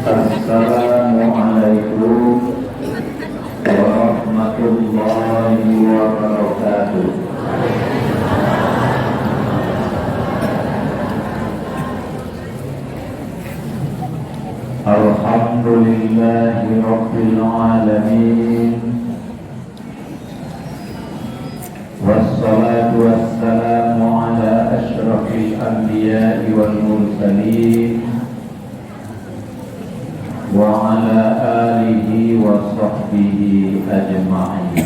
Assalamualaikum warahmatullahi wabarakatuh. Alhamdulillahi rabbil alamin. Wassalatu wassalamu ala asyrafil anbiya'i wal mursalin wa ala alihi wa sahbihi ajma'in.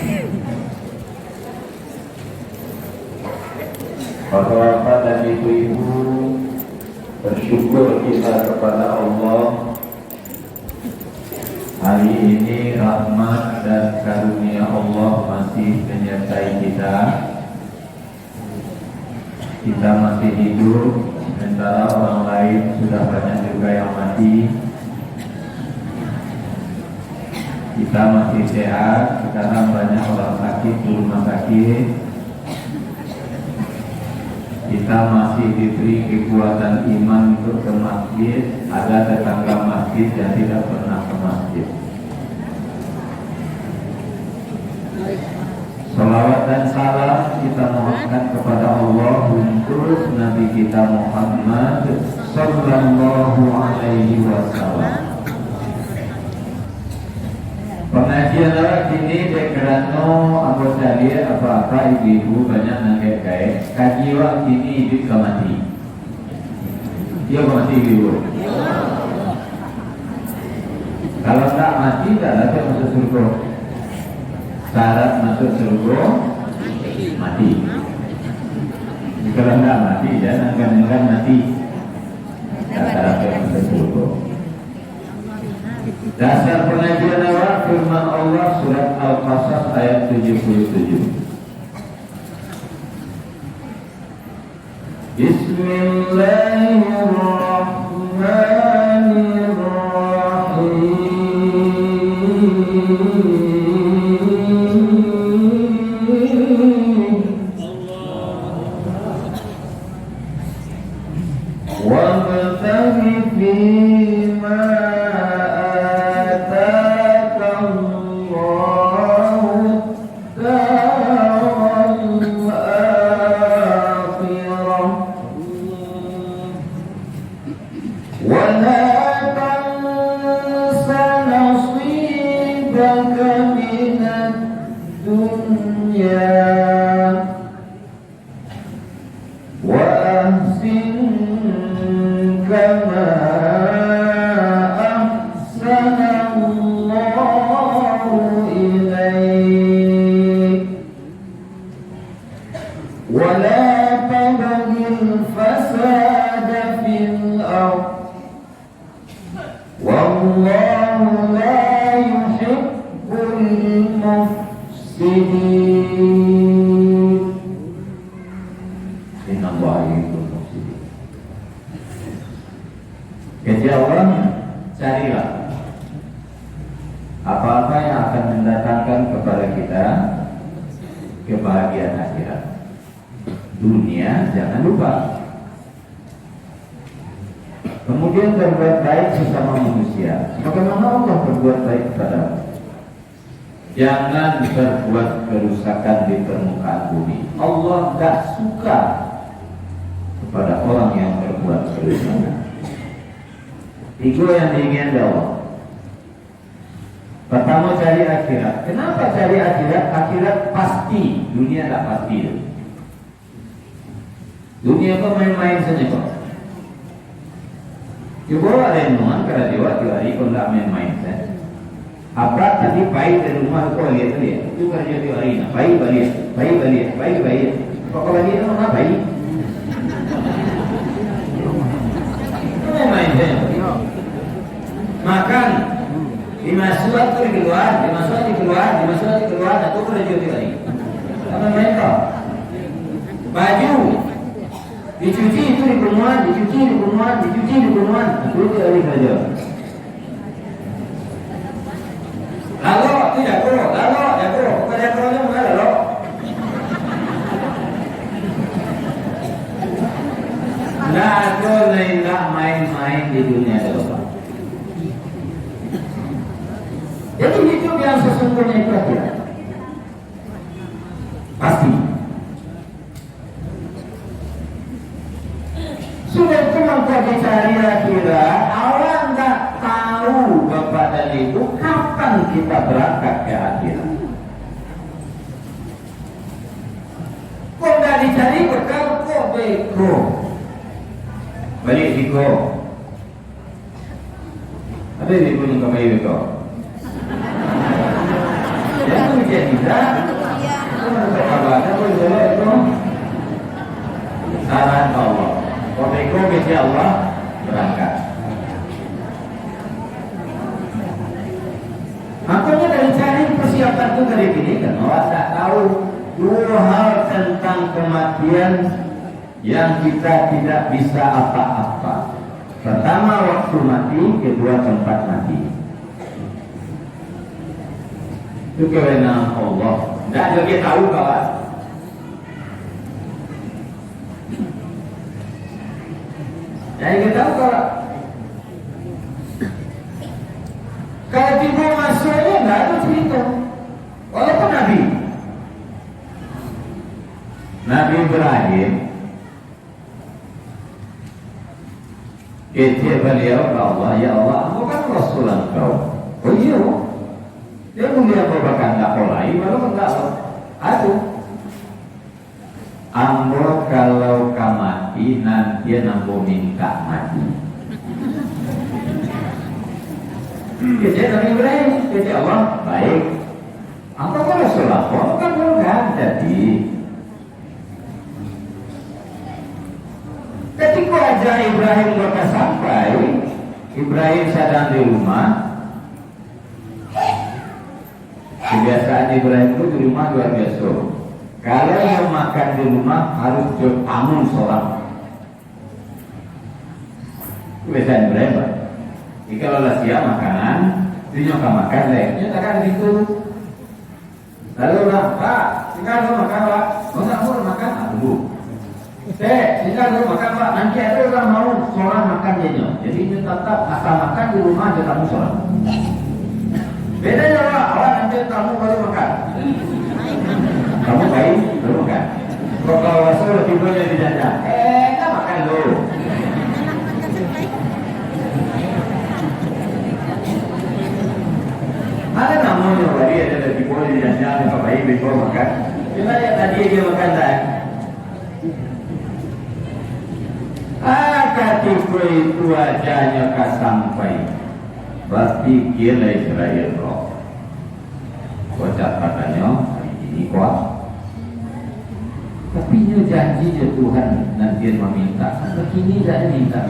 Para bapak dan ibu-ibu, bersyukur kita kepada Allah. Hari ini rahmat dan karunia Allah masih menyertai kita. Kita masih hidup, sementara orang lain sudah banyak juga yang mati. Kita masih sehat, sekarang banyak orang sakit di rumah sakit. Kita masih diberi kekuatan iman untuk ke masjid. Ada tetangga masjid yang tidak pernah ke masjid. Salawat dan salam kita mohonkan kepada Allah untuk Nabi kita Muhammad sallallahu alaihi wasallam. Pengajian lewat sini dekerano anggota dia apa-apa ibu-ibu banyak nangkep kaya kaji wak sini ibu kamati. Dia kamati ibu. Kalau tak mati tak dapat masuk surga. Syarat masuk surga mati. Kalau tak mati jangan mati. Tak dapat masuk surga. Dasar pengajian awal firman Allah surat Al-Qasas ayat 77. Bismillahirrahmanirrahim. Wabtaghi fima Kejauhan carilah apa-apa yang akan mendatangkan kepada kita kebahagiaan akhirat. Dunia jangan lupa. Kemudian berbuat baik sesama manusia. Bagaimana Allah berbuat baik kepadamu? Jangan berbuat kerusakan di permukaan bumi. Allah tak suka kepada orang yang berbuat kerusakan. Itu yang diinginkan Allah. Pertama cari akhirat. Kenapa cari akhirat? Akhirat pasti, dunia tak pasti. Dunia kok main-main saja kok. Coba renungan karena dewa hari kau tak main-main saja. Apa tadi baik dari rumah kau lihat dia. Itu kerja di hari ini. Baik balik, baik balik, baik balik. Kok balik itu mana baik? Main-main saja. Makan, dimasukkan tu keluar, dimasukkan keluar, dimasukkan keluar, atau kerja di hari. Apa main kau? Baju dicuci itu di perumahan, dicuci di perumahan, dicuci di perumahan. Itu hari kerja. Lalu tidak perlu, pada kerja mana lalu? Nah, tu lain tak main-main di dunia itu. Jadi hidup yang sesungguhnya itu akhirat. Pasti. Sudah itu maka dicari akhirat, orang nggak tahu Bapak dan Ibu kapan kita berangkat ke akhirat. Kok nggak dicari bekal, kok bego. Balik bego. Ada di punya kembali bego. Ya itu jadi dah. Ada boleh itu. Saran Allah. Kok bego insya Allah berangkat. Makanya dari cari persiapan itu dari ini kan orang tak tahu dua hal tentang kematian yang kita tidak bisa apa-apa. Pertama waktu mati, kedua tempat mati. Itu kewenangan Allah. Tidak lagi tahu kawan. Jadi kita tahu kawan. Kalau tiba masuknya tidak ada cerita. Walaupun Nabi Ibrahim Ijib beliau ke Allah, ya Allah, aku kan Rasul engkau. Oh iya, dia mulia berbakan tak mulai, malu enggak aduh. Ambo kalau kamati nanti nambo minta mati. Ijib Nabi Ibrahim, ijib Allah, baik. Aku kan Rasul aku kan bukan jadi. Ketika aja Ibrahim bakal sampai, Ibrahim sedang di rumah. Kebiasaan Ibrahim itu di rumah luar biasa. Kalau mau makan di rumah harus tamu seorang. Kebiasaan Ibrahim, Pak. Jika kalau siap makanan, dia makan lainnya takkan gitu. Lalu Pak, tinggal makan Pak, mau makan, dulu. Tinggal dulu makan Pak, nanti ada orang mau seorang makan dia. Jadi ini tetap asal makan di rumah aja kamu seorang. Beda ya Pak, awak nanti kamu baru makan. Kamu baik, baru makan. Kalau waso lebih banyak dijajah, kita makan dulu. Ada namanya tadi ada lebih banyak dijajah, Pak baik, baru makan. Cuma ya tadi dia makan dah. Ketika itu ajanya sampai berarti kira Israel roh kocak katanya ini kuat tapi dia janji je Tuhan nanti meminta begini dan minta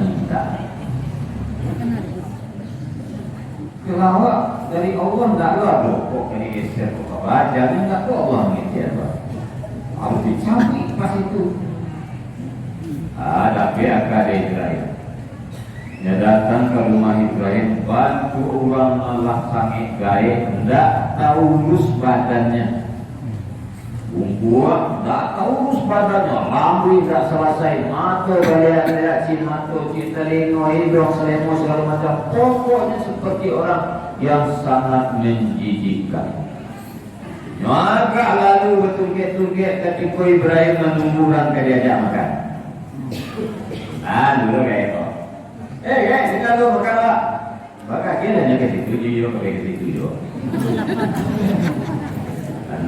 kalau dari Allah tidak ada kok ini geser kok baca ini tidak tahu Allah mengejar harus dicari pas itu. Ada pihak dari Ibrahim. Dia datang ke rumah Ibrahim, bantu orang Allah sangat gaib, tidak tahu urus badannya. Umpuan, tidak tahu urus badannya, lambu tidak selesai, mata gaya-gaya mata, telinga, hidung, selemo segala macam. Pokoknya seperti orang yang sangat menjijikkan. Maka lalu bertugas-tugas ketika Ibrahim menunggukan diajak makan. Dulu kayak itu. Guys, kita dulu makan Pak. Maka akhirnya ke situ juga, ke situ juga.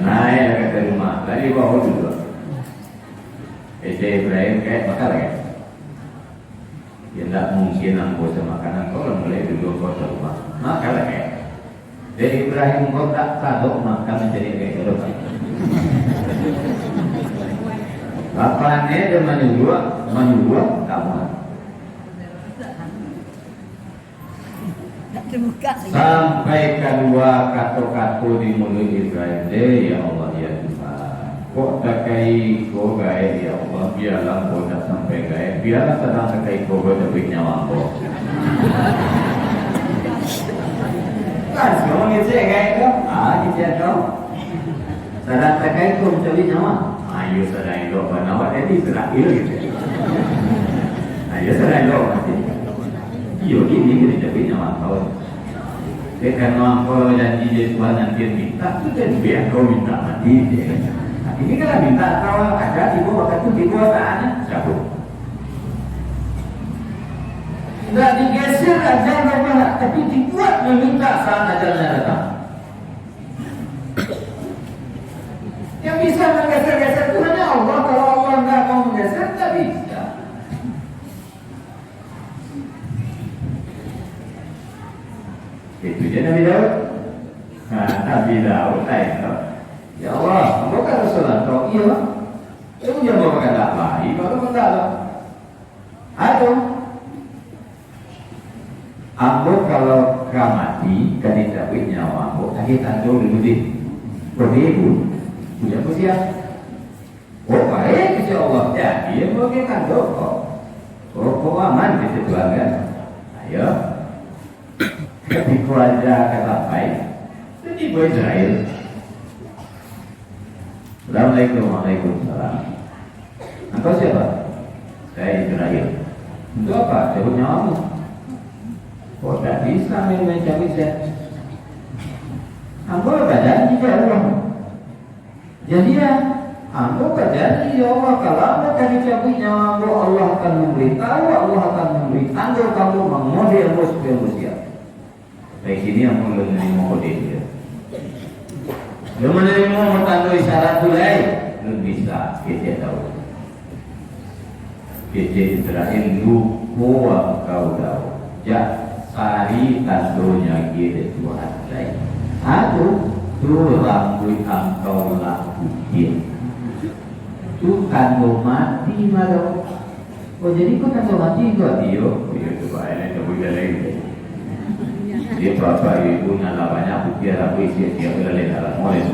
Naik ke rumah, tadi bawa juga. Ibrahim kayak makan ya. Ya tidak mungkin angkut makanan kalau mulai dulu kau rumah. Makan kayak. Dari Ibrahim kau tak tahu makan menjadi kayak gitu. Bapaknya dia menyuruh kamu. Sampai kedua kata-kata di mulut Ibrahim, ya Allah ya Tuhan, kok tak kai kau gaib ya Allah, biarlah kau tak sampai gaib, biarlah sedang tak kai kau tapi nyawa kau. Kan semua ngecek gaib kau, ngecek kau, sedang tak kai kau mencari nyawa. Ayo sedang elok awak tadi sedang elok gitu. Ayo sedang elok mati. Iyo ini kita jadi nyawa kau. Karena kalau janji jadi Tuhan yang dia minta, itu jadi biar kau minta mati. Nah, ini kan minta kalau ada tiba waktu itu tiba ada cabut. Tidak digeser aja memang, tapi dibuat meminta saat ajalnya datang. Yang bisa menggeser-geser itu hanya Allah. Kalau Allah nggak mau menggeser, tak bisa. Itu dia Nabi Daud. Nah, Nabi Daud ya Allah, engkau kan Rasulullah, kau iya. Itu dia mau berkata apa? Baru berkata, aduh. Ambo kalau mati, kan tidak punya nyawa ambo, lagi tanjung dulu deh. Beribu, punya usia. Oh baik, insya Allah. Jadi, mau kita tanjung kok. Oh, kok aman gitu kan? Ayo. Ketika ada kata baik, jadi buat Israel. Assalamualaikum warahmatullahi wabarakatuh. Engkau siapa? Saya Israel. Untuk apa? Jawab nyawamu. Oh, tak bisa macam itu. Engkau berjanji ya Allah. Jadi ya, engkau berjanji ya Allah. Kalau engkau akan dicabut nyawamu, Allah akan memberitahu, Allah akan memberitahu kamu mengodil musuh-musuh. Baik sini yang perlu menerima kode dia. Dia menerima tanda isyarat tulai, belum bisa kita tahu. Kita Israel lupa kau tahu. Ya, sari tandonya kita Tuhan lain. Aku tu rambut engkau lakukan. Tu tando mati malu. Oh jadi kau tando mati kau dia? Oh ya tu baiklah tak boleh lagi. Dia bapak ibu nala banyak bukti ada puisi dia berlalu dalam mulai itu.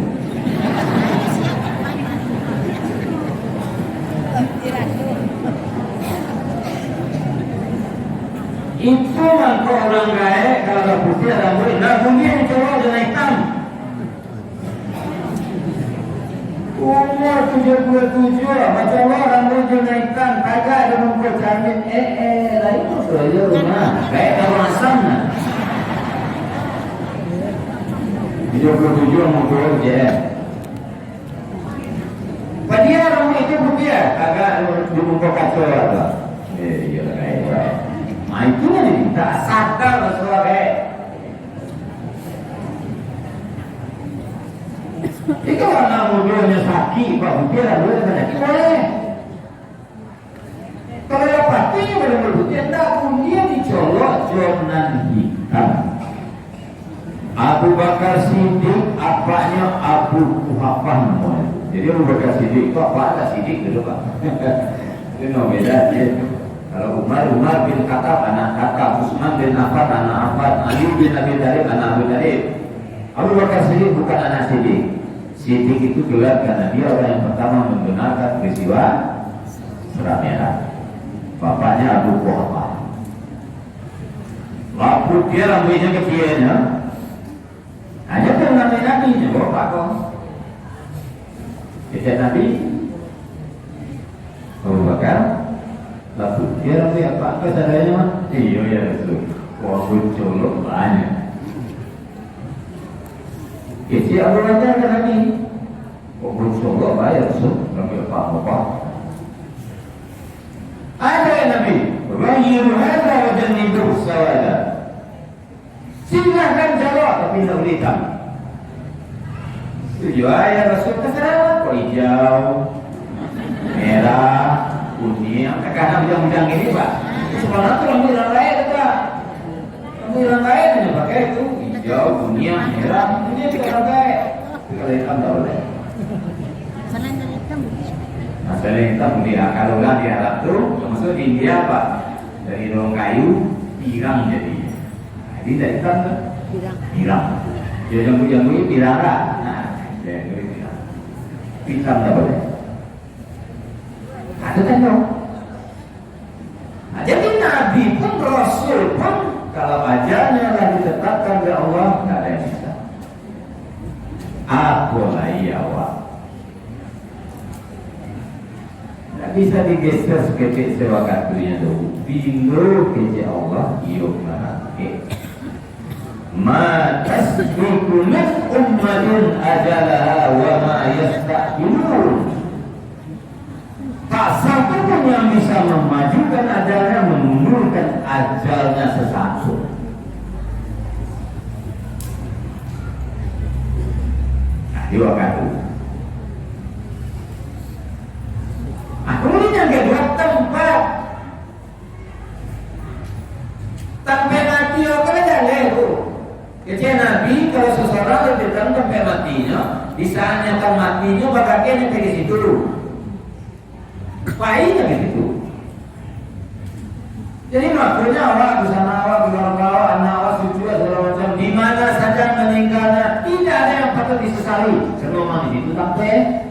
Itu kalau orang kaya kalau ada putih ada mulai, nah mungkin coba dengan hitam. Umur 77 macam orang boleh naikkan kagak ada memperjamin lain saja rumah kayak orang sana. 77 mau kerja. Pada orang itu dia agak dibuka suara. Iya kayak. Nah itu nih tak sadar suara. Jika anak mudanya sakit, pak bukti lalu ada boleh. Kalau yang pasti boleh berbukti, tak punya dicolok jonan hitam. Abu Bakar Siddiq apanya Abu Kuhafah namanya. Jadi Abu Bakar Siddiq itu apa ada Siddiq dulu pak. Itu no beda ya. Kalau Umar bin Khattab anak Khattab, Utsman bin Affan anak Affan, Ali bin Abi Thalib anak Abi Thalib. Abu Bakar Siddiq bukan anak Siddiq. Siddiq itu gelar karena dia orang yang pertama membenarkan peristiwa Perang Merah. Bapaknya Abu Kuhafah. Waktu dia rambutnya kecilnya. Hanya pun Nabi bapak kau. Kita Nabi Abu Bakar lalu dia rambut apa seadanya mah? Iya ya Rasul. Wabut colok banyak. Isi Abu Bakar kan Nabi. Wabut colok banyak Rasul. Rambut apa? Ada ya Nabi. Rayyul hadza wa jannibuh sawada. Silahkan jawab tapi tidak boleh hitam. Setuju ya Rasul terserah. Kau hijau, merah, kuning. Karena ujang-ujang ini pak. Sekarang tu lampu yang lain tak. Lampu yang lain hanya pakai itu hijau, kuning, merah. Ini juga pakai. Kalau hitam tak boleh. Masalah hitam boleh. Kalau orang di Arab tu, maksud di India pak. Dari daun kayu, pirang jadi. Jadi dari hitam tu pirang. Dia jambu-jambu ini pirang lah. Nah, dia pirang. Hitam tak boleh. Ada kan dong. Nah, jadi Nabi pun Rasul pun kalau ajalnya lah ditetapkan oleh Allah tidak ada yang bisa. Apalah iya awak. Tak bisa digeser sekecil sewakatunya dulu. Bila kerja Allah, iyo mana? ma tasbiqu min ummatin ajalaha wa ma yastaqbilun. Tak satu pun yang bisa memajukan ajalnya, menundurkan ajalnya sesatu. Nah, di waktu. Kemudian yang kedua, tempat. Sampai mati apa aja lehu. Jadi Nabi kalau seseorang lebih dalam sampai matinya, di saat nyata matinya bakatnya pergi situ dulu. Pahitnya di situ. Jadi makanya awak di sana, awak di orang-orang, anak awak, cucu segala macam, di mana saja meninggalnya tidak ada yang patut disesali. Semua di situ sampai.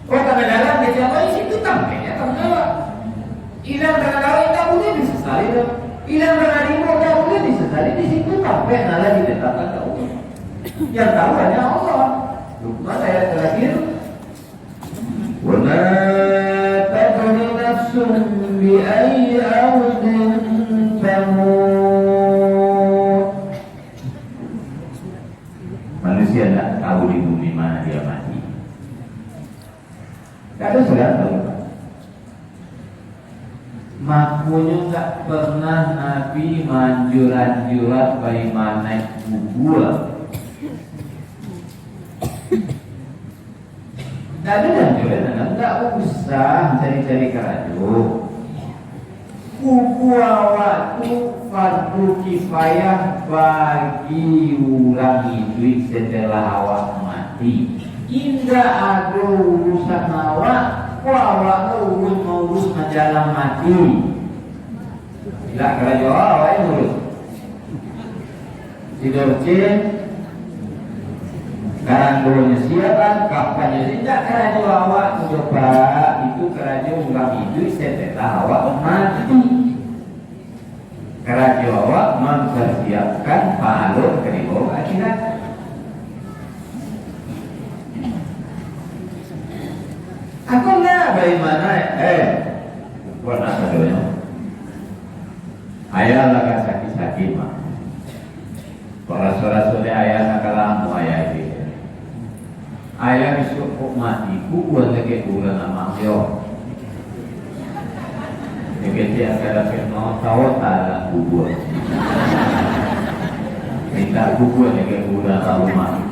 Oh, tanah dalam dia siapa di situ sampai ya tanah. Hilang tanah dalam tak boleh disesali. Hilang tanah timur tak boleh disesali, di situ sampai nala ditetapkan tahu. Yang tahu hanya Allah. Lupa saya terakhir. Wala tadri nafsun bi ayyi ardin tamut. Manusia tidak tahu di bumi mana dia mati. Kadang sudah tahu. Makanya tak pernah Nabi manjuran-juran bagaimana kubur. Tak ada anjuran, tak usah cari-cari kerajo. Kubur awak tu fardu kifayah bagi orang hidup setelah awak mati. Tidak ada urusan awak, awak urus mengurus majalah mati. Tidak kerajo awak yang urus. Tidur cek. Karandonya siapa, kapannya tidak kerajo awak coba itu kerajo ulang hidup setelah awak mati. Kerajo awak mempersiapkan pahala ke bawah akhirat. Aku enggak bagaimana buat apa doanya? Ayah laga sakit-sakit mah. Para sore-sore ayah nakalamu ayah ini. Ayah disuruh mati, buat lagi bulan nama yo. Jadi akan dapat mau tahu tak kubur. Minta kubur lagi bulan rumah.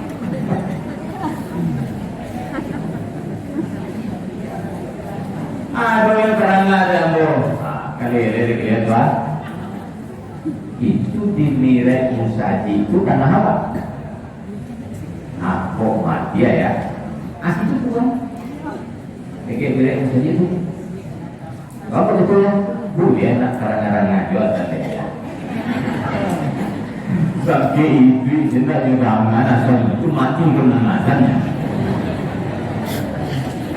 Ada yang terang ada yang kali ini lihat lah. Itu di Mirai Musaji itu tanah apa? Aku mati ya. Asli itu bukan. Kayak Mirai Musaji itu. Apa betul ya? Boleh nak karang-karang ngajuan tadi ya. Sampai ibu jendak juga asal itu mati kenangannya.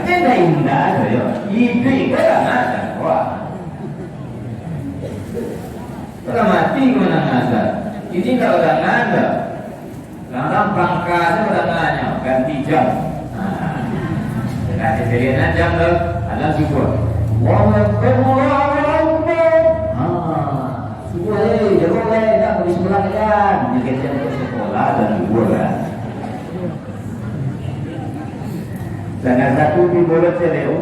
Ada indah ada ya. Ibu itu kan ada. Wah. Kalau mati mana ada? Ini kalau udah ada, sekarang pangkasnya udah nanya ganti jam. Nah, jadi jam tuh ada syukur. Syukur jago tak di sekolah kan? Jadi jam ke sekolah dan syukur kan. Jangan satu di bola cewek.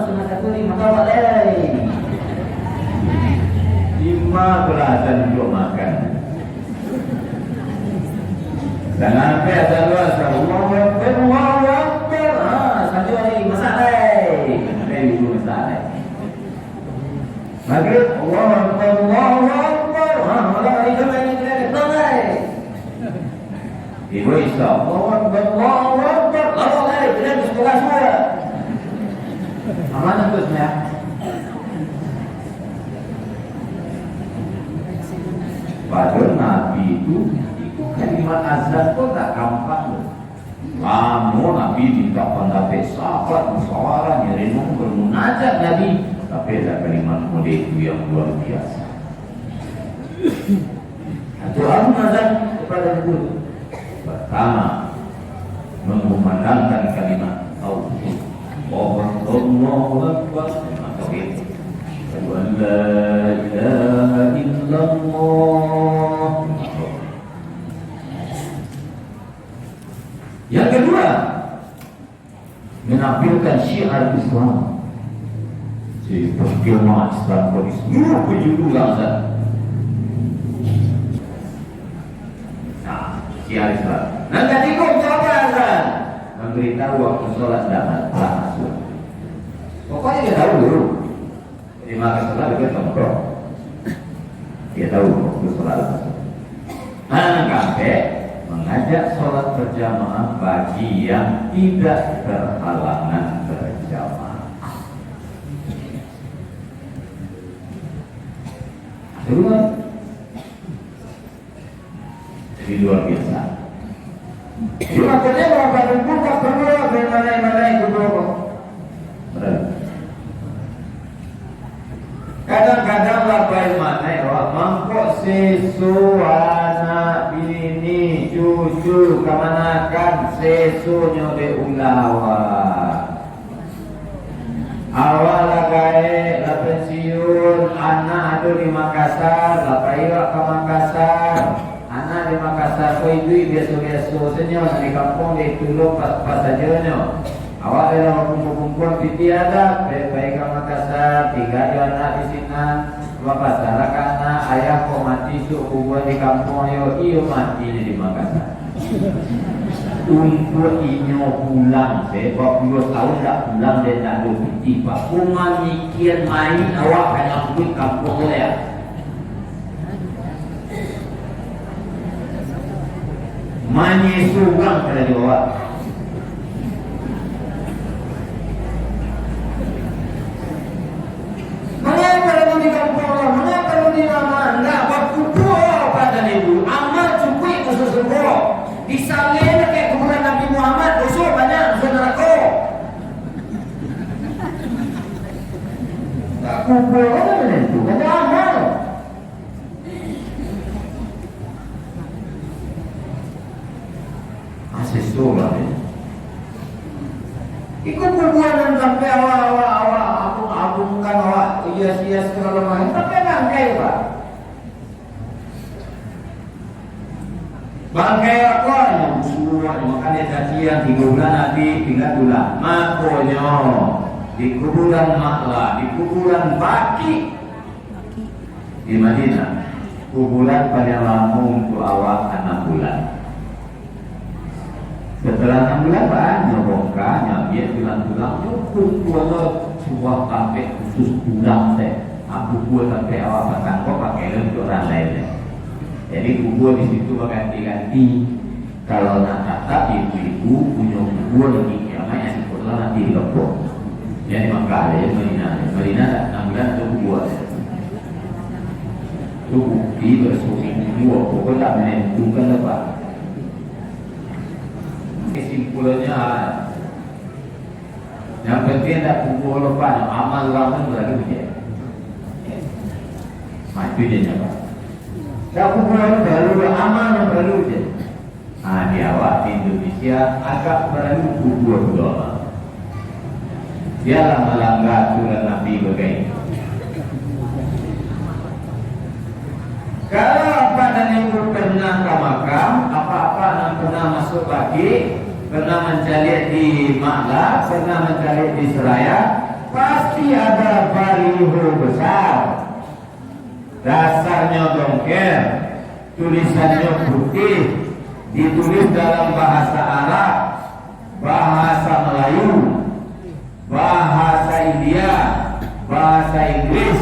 Jangan satu di mata balai. 15 duduk makan. Jangan sampai ada luar Allahu Akbar. Satu hari masak lagi. Sampai itu masak lagi. Maghrib Allahu Akbar. Malam hari Jumat ini kita mulai. Ibu Isa Allahu Akbar. Lalu lagi kita sekolah semua. Aman terusnya. Padahal Nabi itu kalimat azan kok tak gampang loh. Lama Nabi minta pendapat sahabat musyawarah nyerenung bermunajat Nabi, tapi ada kalimat model itu yang luar biasa. Doa azan kepada guru. Pertama, mengumandangkan kalimat tauhid. Allahu Akbar. Kalimat tauhid. La ilaha illallah illallah. Yang kedua, menampilkan syiar Islam. Si perkemah Islam bagi seluruh penjuru bangsa. Nah, syiar Islam. Nah, tadi kau coba azan memberitahu waktu sholat dan asar. Pokoknya dia tahu dulu. Jadi maka sholat dia kontrol. Dia tahu waktu sholat asar. Nah, sampai mengajak sholat berjamaah bagi yang tidak berhalangan berjamaah. Kedua, jadi luar biasa. Jadi maksudnya berapa ribu tak perlu bagaimana itu berapa? Kadang-kadang lapar mana orang mangkok sesu anak bini cucu kemanakan sesunya diulawa awal lagai la pensiun anak ada di Makassar lapar irak ke Makassar anak di Makassar kau itu biasa-biasa senyum di kampung di Tulung pas sajanya. Awak dalam kumpul-kumpul piti ada baik ke Makassar, 3 anak di sini, Makassar anak ayah kau mati suku di kampung iyo mati di Makassar. Untuk inyo pulang, sebab 2 tahun tak pulang dia tak ada piti. Pak Kuma mikir main awak kena pergi kampung dia. Mani surang pada awak. Mengapa di kampung orang? Mengapa di mana? Enggak, waktu buah pada ibu. Amal cukup khusus semua. Disalin kayak kuburan Nabi Muhammad. Khusus banyak saudara kau. Tak kubur orang itu. Ada amal. Asyik surah ini. Ikut kuburan sampai awal-awal abungkan awak hias-hias kalau main tapi bangkai pak bangkai apa yang semua makanya cacian 3 bulan nanti 3 bulan makanya di kuburan maklah di kuburan Baki di Madinah kuburan paling lama untuk awak 6 bulan. Setelah 6 bulan banyak bongkanya dia tulang-tulang cukup kuala sebuah kafe khusus tulang teh. Aku buat sampai awal pasang kok pakai untuk orang lain. Jadi kubur di situ berganti-ganti. Kalau nak kata ibu-ibu punya kubur lagi kiamat yang sekolah nanti di Lombok. Jadi maka ada Madinah 6 bulan itu kubur. Itu bukti bersuci kubur. Pokoknya tak menentukan apa. Kesimpulannya yang penting tak kubur lepas amal ramen berlalu je. Itu je nyapa. Tak kubur berlalu amal yang berlalu je. Di awak di Indonesia agak berlalu kubur doa. Dia melanggar aturan Nabi begini. Kalau apa dan ibu pernah ke makam, apa-apa yang pernah masuk pagi, pernah mencari di Maklah, pernah mencari di Seraya, pasti ada baliho besar. Dasarnya dongker, tulisannya putih, ditulis dalam bahasa Arab, bahasa Melayu, bahasa India, bahasa Inggris.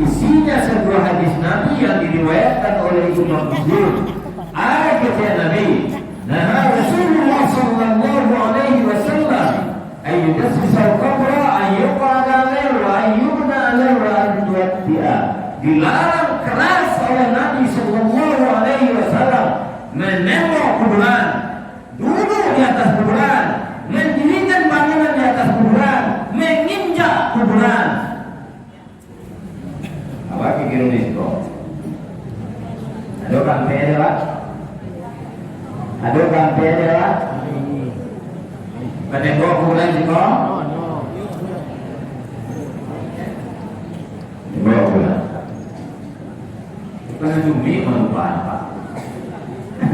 Isinya sebuah hadis Nabi yang diriwayatkan oleh Imam Muslim. Ada kata Nabi, nah Rasulullah sallallahu alaihi wasallam ayyudasis al-qabra ayyuqada alaihi wa ayyubna alaihi wa antuatti'a. Dilarang keras oleh Nabi sallallahu alaihi wasallam menengok kuburan, duduk di atas kuburan, mendirikan bangunan di atas kuburan, menginjak kuburan. Apa kira itu? Ada kampai ada pak? Ada kampai ada pak? Menengok kuburan juga? Menengok kuburan. Penjumi melupa apa?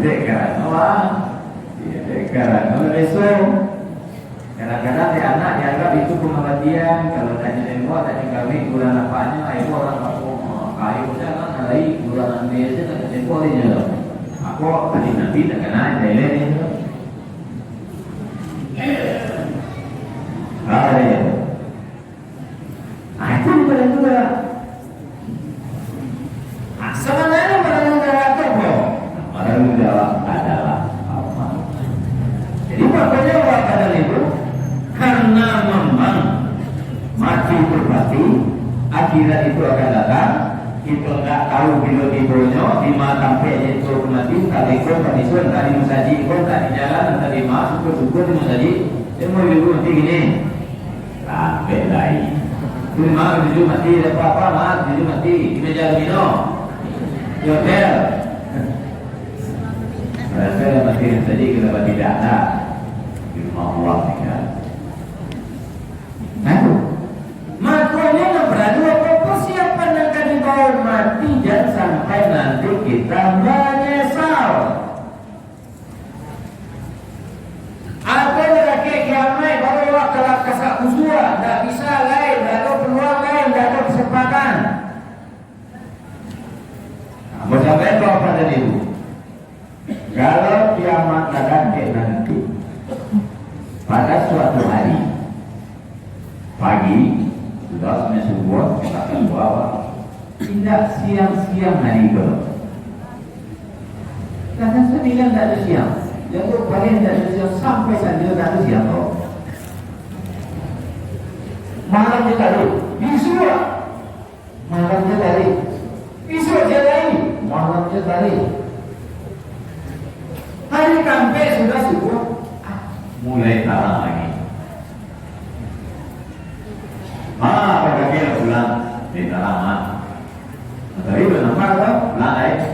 Dekaran orang, ya dekaran orang besok. Kadang-kadang si anak dianggap itu kematian. Kalau tanya tembok, tanya kami bulan apanya, ayo orang kampung, ayo jangan alai bulan biasa tak tembok ini. Aku tadi nanti tak kena jadi ini. Ada. Itu bukan juga. Sebenarnya menentukan apa? Menentukan adalah apa? Jadi makanya wakil itu karena memang mati itu pasti, akhirat itu akan datang. Kita tak tahu bila tibonya, di mana sampai itu mati, tak ikut, tak isun, tak di masjid, tak di jalan, tak di mas, syukur di masjid. Semua itu mati gini, sampai lagi. Cuma jujur mati, apa-apa mas, jujur mati, di meja minum. Di hotel. Saya masih saja kenapa tidak ada di rumah Allah tinggal. Makanya beradu apa persiapan yang akan dibawa mati dan sampai nanti kita menyesal. Apa lagi kiamat baru kalau kasak usua, tidak bisa lain, tidak ada peluang lain, tidak ada kesempatan. Bersabar apa tadi itu? Kalau kiamat datang nanti pada suatu hari pagi sudah subuh akan bawa tidak siang-siang hari itu. Karena sembilan tak ada siang, jatuh pagi tak ada siang sampai saja tak ada siang. Malamnya tadi, bisu, malamnya tadi, bisu je lagi. Malamnya tadi hari sampai sudah subuh mulai tarang lagi. Pada kira pulang di taraman. Tapi benar tak pulang lagi.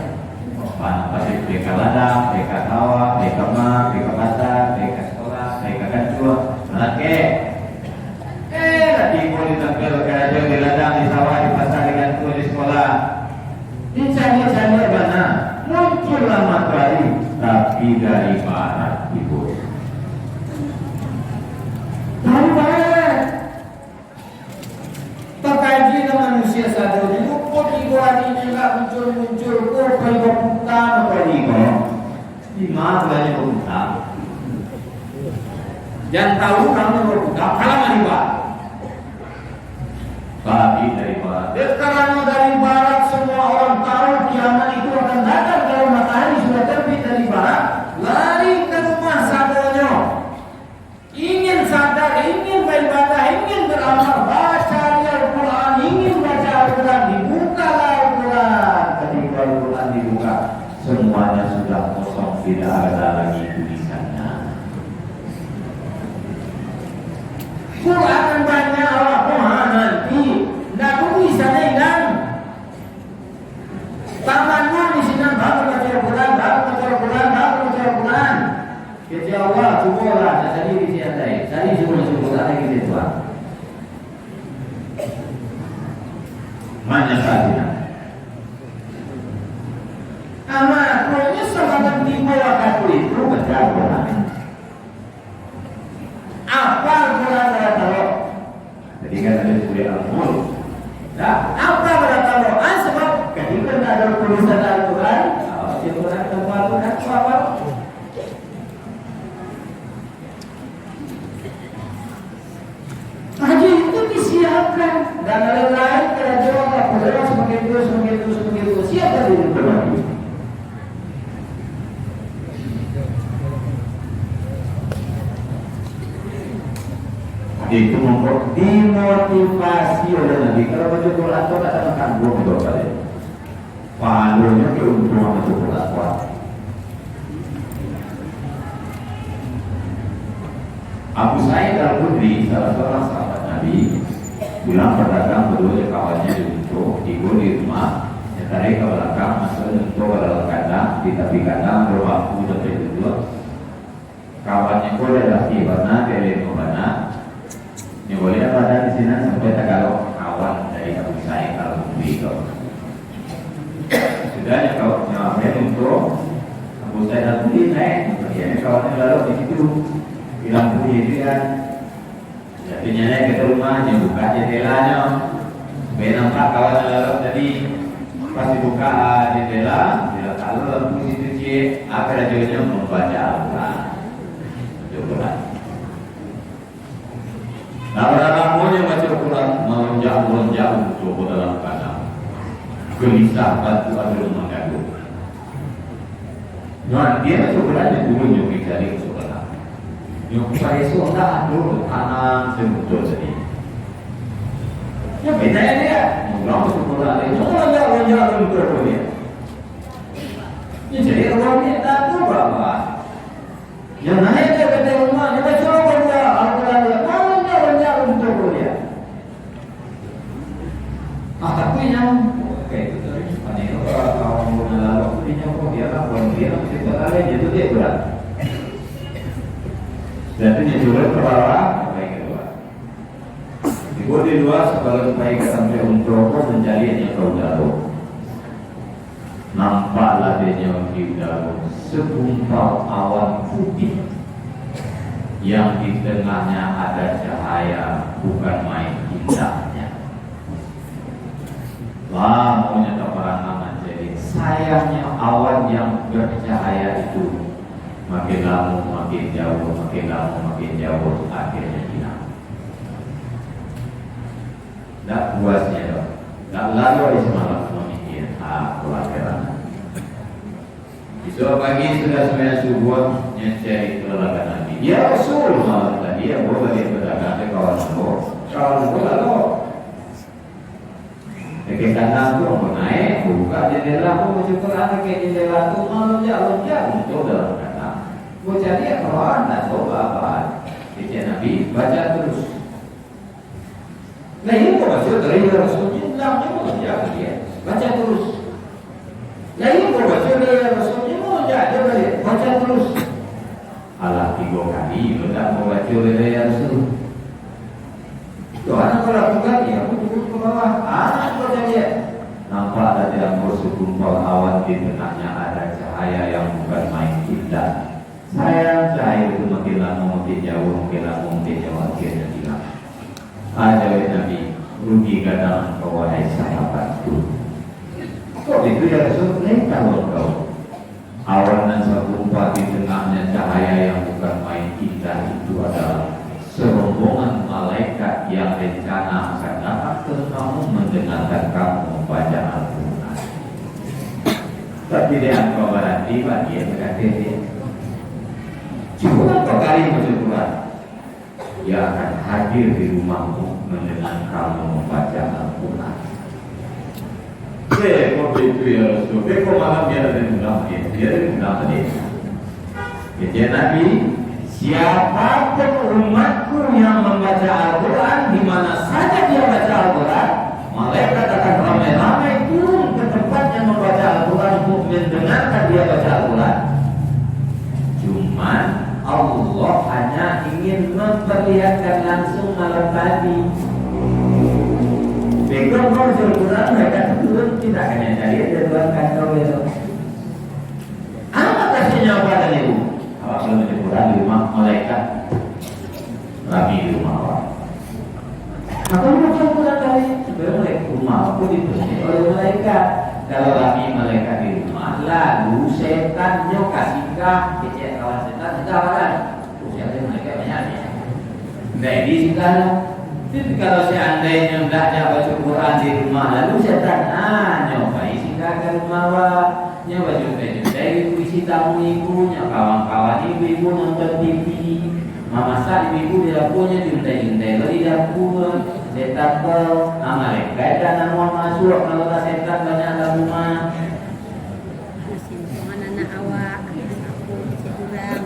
Pasti mereka ladang, mereka sawah, mereka mak, mereka pasar, mereka sekolah, mereka kantor, lagi. Lagi boleh tampil kerja di ladang, di sawah, di pasar, di kantor, di sekolah. Dicari-cari mana? Muncullah matahari, tapi dari barat ibu. Dari barat. Terkaji dengan manusia sadar itu, kok ibu hari ini tak muncul-muncul, kok ibu putang apa ibu? Di mana banyak putang? Yang tahu kamu putang, kalau ibu. Tapi dari barat. Karena dari barat semua orang tahu kiamat itu akan datang. Kalau matahari sudah terbit dari barat, lari ke rumah sadarnya. Ingin sadar, ingin beribadah, ingin beramal, baca Al-Quran, ingin baca Al-Quran, dibukalah Al-Quran. Ketika Al-Quran dibuka, semuanya sudah kosong, tidak ada lagi tulisannya. Quran banyak Allah nanti, tidak tulisannya hilang. Tamannya di sini baru baca Al-Quran, baru baca Al-Quran, baru baca Al-Quran. Kata Allah, cubalah saya di sini ada. Saya cuba ada kita tuan. Mana sahaja. Amat, pokoknya sahabat di bawah kaku itu baca Al-Quran. Apa Al-Quran saya tahu? Jadi kan ada kuliah Al-Quran. Nah, apa berata tahu? Sebab ketika ada tulisan Al-Quran, Al-Quran tempat apa? Haji itu disiapkan dan lain-lain kerajaan Allah sebagai itu siapkan diri berarti. Itu membuat dimotivasi oleh Nabi. Kalau baca Quran itu tak akan buang itu kali. Pahalanya keuntungan baca Quran. Abu Sa'id Al-Khudri, salah seorang sahabat Nabi, pulang berdagang berdua kawannya untuk tidur di rumah. Tarik ke belakang, masuk untuk pada kandang, di tepi kandang berwaktu sampai kedua. Kawannya boleh lagi warna, dari mana? Ini boleh pada di sini sampai kalau kawan dari Abu Sa'id Al-Khudri itu. saya beli naik, ya kawannya lalu di situ bilang beli itu kan, jadinya naik ke rumahnya buka jendelanya, nampak kawannya lalu tadi pas dibuka jendela, dia kalau lampu situ sih, apa rajanya membaca Al-Quran, coba. Nah orang lampunya baca Al-Quran melonjak coba dalam kadang gelisah batu ada mengganggu. Nah dia sebenarnya dulu nyuki dari sekolah, nyuki saya sekolah dulu tanam sebetul tadi. Ya beda ya dia, orang sekolah ini lonjak betul dia. Ya jadi orangnya tak tahu berapa. Yang naik dia kata rumah dia baca Al-Quran dia lonjak betul dia. Tapi yang kayak gitu tadi, aneh kalau mau lalu punya kok dia lah, kalau dia kita kalian itu dia berat. Dan itu juga kepala baik kedua. Dibuat di luar sebagai baik sampai untuk mencari yang kau jauh. Nampaklah dia di udara segumpal awan putih yang di tengahnya ada cahaya bukan main indahnya. Wah, maunya keperangan jadi sayangnya awan yang bercahaya itu makin lama makin jauh, akhirnya hilang. Tak puasnya dong. Tak lalu semalam memikir, keluarga. Besok pagi sudah semuanya subuh nyecari kelelakan Nabi. Ya Rasul malam tadi ya boleh dia berdagang ke kawan lalu. Ke kanan tu orang naik, buka jendela, baca Quran ke jendela tu malam lonjak untuk dalam kata. Baca dia Quran tak coba apa. Baca Nabi baca terus. Nah ini kau baca dari Rasulnya, namanya lonjak dia baca terus. Nah ini kau baca dari Rasulnya, lonjak dia baca terus. Alah 3 kali, tidak mau baca dari Rasul. Doa kalau lakukan ya, aku turun ke bawah. Anak baca dia. Nampak ada yang bersegumpal awan di tengahnya ada cahaya yang bukan main indah. Sayang cahaya itu makin lama makin jauh, akhirnya hilang. Ada Nabi, rugi kadang engkau wahai sahabatku. Kok itu ya Rasul? Tahu kau. Awan dan segumpal di tengahnya cahaya yang bukan main indah itu adalah serombongan malaikat yang rencana akan datang ke kamu mendengarkan kamu membaca Al-Quran. Tapi dia engkau berarti dia berkata dia cuma kali baca Quran, dia akan hadir di rumahmu mendengar kamu membaca Al-Quran. Kok itu ya Rasul? Kok malam dia ada di rumah dia? Dia ada di rumah dia. Jadi Nabi, siapapun umatku yang membaca Al-Quran, di mana saja dia baca Al-Quran, malaikat akan ramai-ramai turun ke tempat yang membaca Al-Quran untuk mendengarkan dia baca Al-Quran. Cuman Allah hanya ingin memperlihatkan langsung malam tadi. Background kau baca Al-Quran, mereka turun tidak hanya dari Tuhan kau itu. Apa kasihnya pada ibu? Awak belum baca Quran di rumah malaikat lagi di rumah awak. Apa baca Quran kali? Sebenarnya rumah aku dipenuhi oleh malaikat. Kalau lagi malaikat di rumah, lalu setannya kasihkah kecil kawan setan kawan. Siapa malaikat banyak ni. Jadi sekarang, kalau seandainya tidak baca Quran di rumah, lalu setan nyobai singgah ke rumah awak. Nyoba dari isi tamu ibunya, kawan-kawan ibu nonton TV, memasak ibu di dapurnya diuntai-untai di dapur, setan kau, mereka dan nama masuk kalau tak setan banyak dalam rumah. Mana nak awak, aku kurang.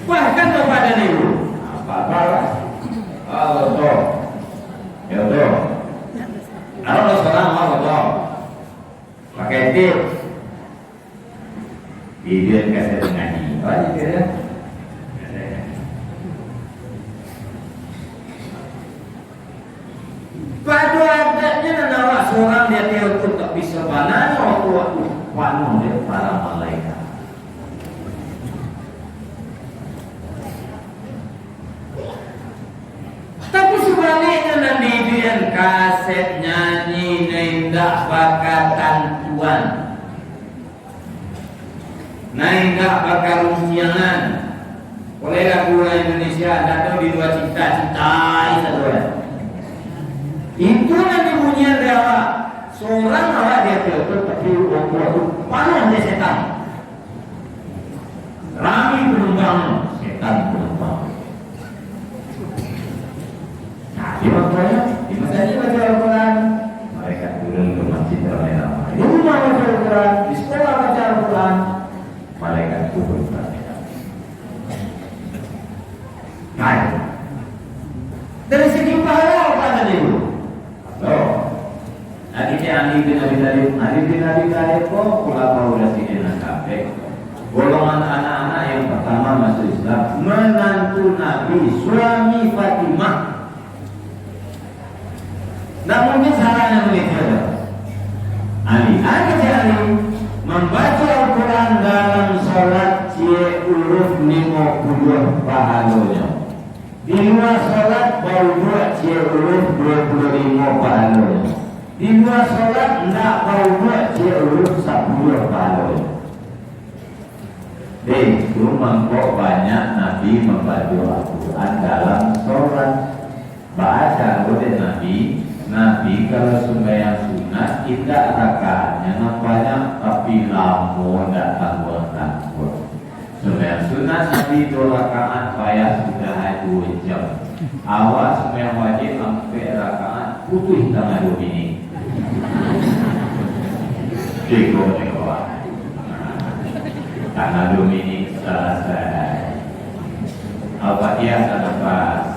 Bahkan kepada ibu, apa lah? Betul, ya betul. Kalau sekarang betul. Pakai tip video kasih mengaji apa dia pada adanya awak seorang dia telepon tak bisa mana waktu waktu penuh oleh para malaikat. Tapi sebaliknya nanti itu yang kaset nyanyi nendak bakatan tuan, nendak bakar usiangan. Oleh lagu Indonesia datang di dua cita-cita itu ya. Itu nanti bunyian dia awak. Seorang awak dia betul tapi waktu panas dia setan. Rami penumpang, setan penumpang. Nah, di makanya, di masjid baca Al-Quran, mereka turun ke masjid ramai-ramai. Di rumah baca Al-Quran, di sekolah baca Al-Quran, mereka turun ramai-ramai. Nah, dari segi pahala apa tadi dulu? Loh, nanti Ali bin Abi Thalib kok ulama udah sidina kabeh. Golongan anak-anak yang pertama masuk Islam, menantu Nabi, suami Fatimah. Namun salahnya begitu. Ali membaca Al-Quran dalam sholat uruf 50 pahalanya. Di luar sholat baru buat uruf 25 pahalanya. Di luar sholat tidak baru buat uruf 10 pahalanya. Itu mengkok banyak Nabi membaca Al-Quran dalam sholat. Baca oleh Nabi kalau sembahyang sunat tidak rakaatnya nampaknya tapi lama tidak tangguh. Sembahyang sunat Nabi 2 rakaat payah sudah 2 jam. Awak sembahyang wajib sampai rakaat putus tengah 2 minit. Cukup karena 2 minit selesai. Al-Fatihah selepas.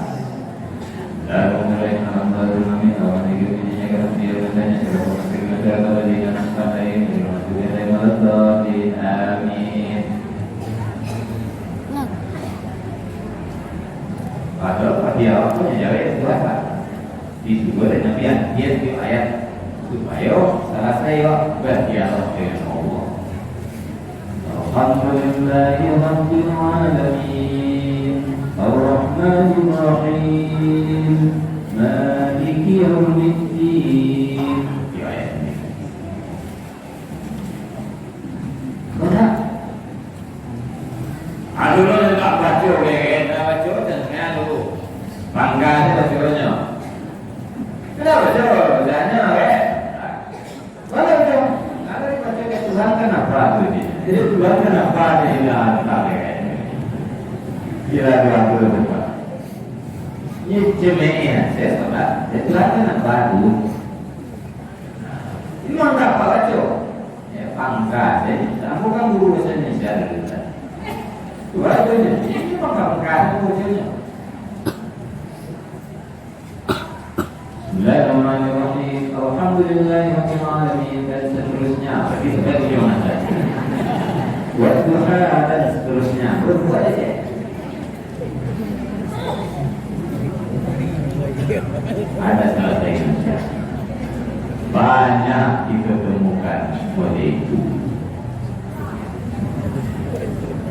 Dan mulai alhamdulillah Allah ini akan dia bertanya kepada kita kalau dia sampai di rumah dia malah di amin. Padahal Fatihah punya jawab itu apa? Disuruh oleh Nabi dia di ayat supaya selesai berdialog dengan Allah. Alhamdulillahirabbil alamin. Ar-Rahmanir Rahim. Maliki yaumiddin. Di ayat ini. Benar. Aduh, tak baca tak baca dan ngalu. Bangga dia bacanya. Kenapa baca? Bacanya mana baca? Ada baca ke Tuhan kenapa tu dia? Jadi Tuhan kenapa dia hilang tak kira dua tempat. Ini jemaah saya sahabat. Itu aja nak baru. Ini mana apa baca? Ya pangkat. Jadi aku kan guru bahasa Indonesia dulu. Itu aja. Ini pangkat bacanya. Bismillahirrahmanirrahim. Alhamdulillahirabbil alamin dan seterusnya. Bagi sebagai yang ada. Waktu dan seterusnya. Berbuat aja. Ada salah Indonesia banyak diketemukan seperti itu.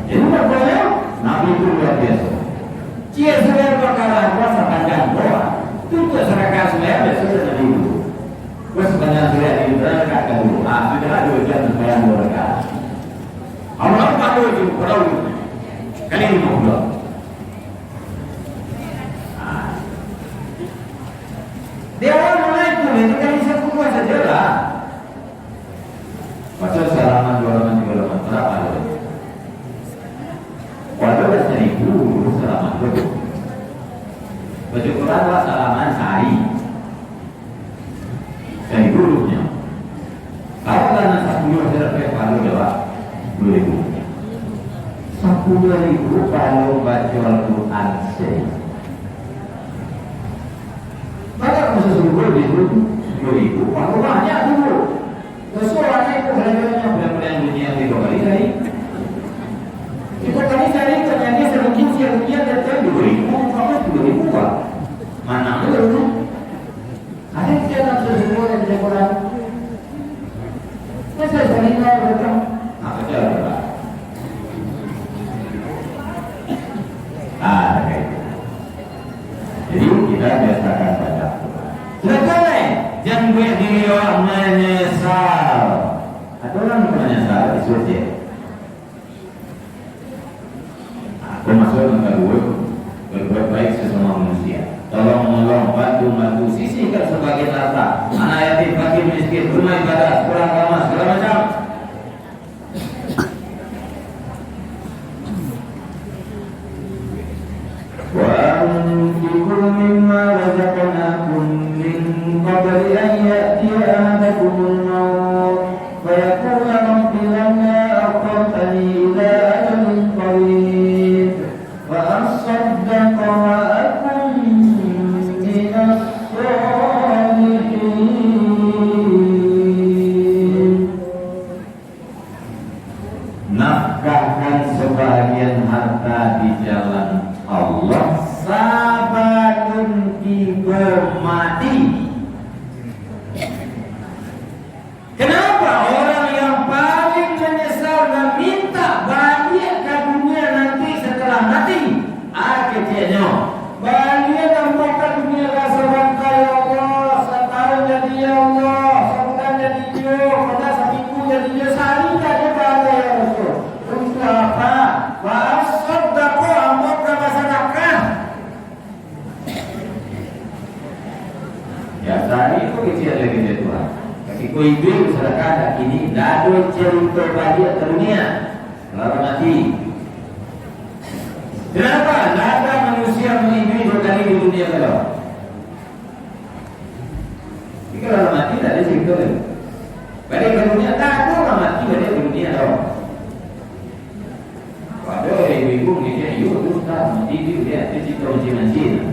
Jadi makanya Nabi itu luar biasa. Dia sudah perkara puasa panjang doa. Tutup seraka sebenarnya biasa dari itu. Puasa panjang sudah di rakaat kedua. Sudah ada 2 jam sembahyang 2 rakaat. Allah tahu itu perlu kali 50. Dia orang mulai pun itu kan bisa kuat saja lah. Macam salaman 2 halaman 3 halaman berapa ada? Walau dah 1000 salaman itu. Baca Quran lah salaman sehari. 1000 rupiah. Kalau karena 10 saya pakai jawab 2000. 10.000 kalau baca Al-Quran sehari. Maka masa 10.000 kalau banyak dulu. Sesuatu itu belanjanya benar-benar dunia 3 kali sehari. 3 kali sehari ternyata sedikit rupiah datang 2.000, kamu 2.000 Pak. Mana dulu? Ada yang dalam sesuatu yang tidak Quran. Masa sering bertemu, apa coba? Kayak itu. Jadi kita biasakan baca. Selesai, jangan buat diri orang menyesal. Ada orang menyesal di sosial. Aku masuk ke kedua, berbuat baik sesama manusia. Tolong menolong, bantu, sisihkan sebagian harta. Anak yatim, fakir, miskin, rumah ibadah, kurang agama, segala macam. وأنفقوا مما رزقناكم من قبل أن يأتي أحدكم الموت فيقول رب لولا أخرتني إلى أجل قريب فأصدق وأكن من الصالحين. Nafkahkan sebagian harta di jalan Allah sabatun tiba mati. Kenapa orang yang paling menyesal dan minta bahagia ke dunia nanti setelah mati? Akhirnya bahagia dan ke dunia rasa bangga ya Allah, setahun jadi ya Allah, sebulan jadi dia, pada seminggu jadi dia, sehari jadi bahagia ya Rasul. Untuk apa? Wa'asoddaku amok nama sedekah. Ya tadi itu kecil lagi dia Tuhan. Ketika ibu sedekah dah ini dadu cerita bahagia ke dunia setelah mati. Kenapa? Tidak ada manusia mengimpi dua kali di dunia kalau. Jika kalau mati tidak ada cerita lagi. Balik ke dunia tak ada orang mati balik ke dunia tau. Padahal ibu-ibu dia itu tak mati dia cerita macam-macam.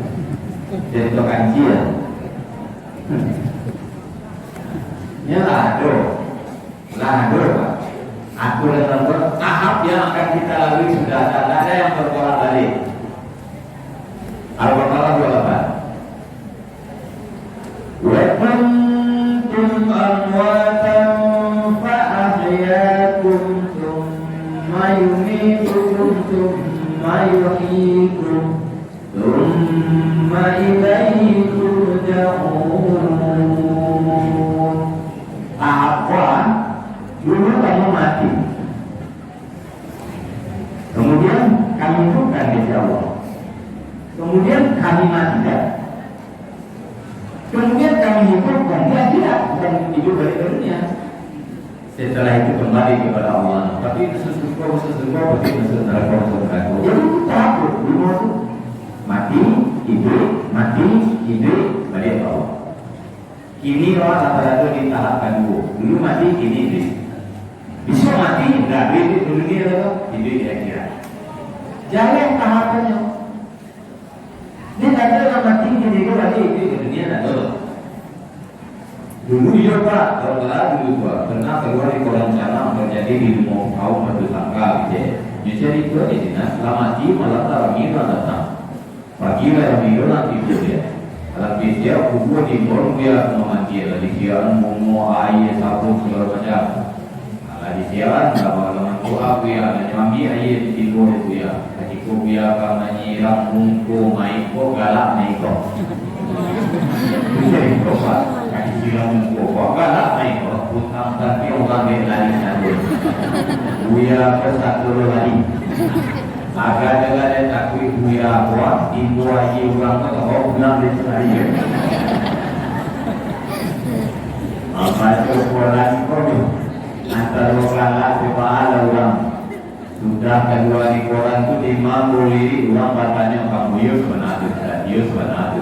Cerita kajian. Lado, aku dalam tahap yang akan kita lalui sudah ada yang berbolak balik. Al-Baqarah 28. Wa kuntum amwatan fa ahyaakum thumma yumitukum thumma yuhyikum thumma ilayhi turja'un. Tahapan dulu kamu mati, kemudian kami hidupkan insya Allah, kemudian kami matikan, kemudian kami hidupkan di akhirat dan hidup dari dunia. Setelah itu kembali kepada Allah. Tapi sesungguhnya pasti masuk neraka surga. Jadi takut dulu mati, hidup, balik ke Allah. Kini orang rata-rata ditahapkan dulu mati, kini hidup. Bisa mati, tidak hidup di dunia atau hidup di akhirat. Jangan tahapannya. Ini tak ada orang mati, kini hidup di dunia atau dulu ya Pak, kalau dulu Pak, pernah keluar di kolam sana terjadi di rumah kaum bersangka gitu. Jadi itu di sini, setelah mati malah Ramiro datang. Pagi Ramiro nanti dia. Kalau dia kubur di bawah dia mati, kalau dia mau air sabun segala macam. Kalau dia kalau doa dia nyambi air di bawah itu ya. Ketika dia karena nyiram mungko maiko galak maiko. Jadi propa, kasih nyiram mungko galak maiko. Utang tapi orang yang lari sabun. Dia kesatu lagi. Agak dengan takui buaya kuat, ibu aji orang tu kau bilang di sana. Apa itu orang kau ni? Antara orang sepahala orang sudah kedua di koran tu 50 orang katanya kamu Yus benar.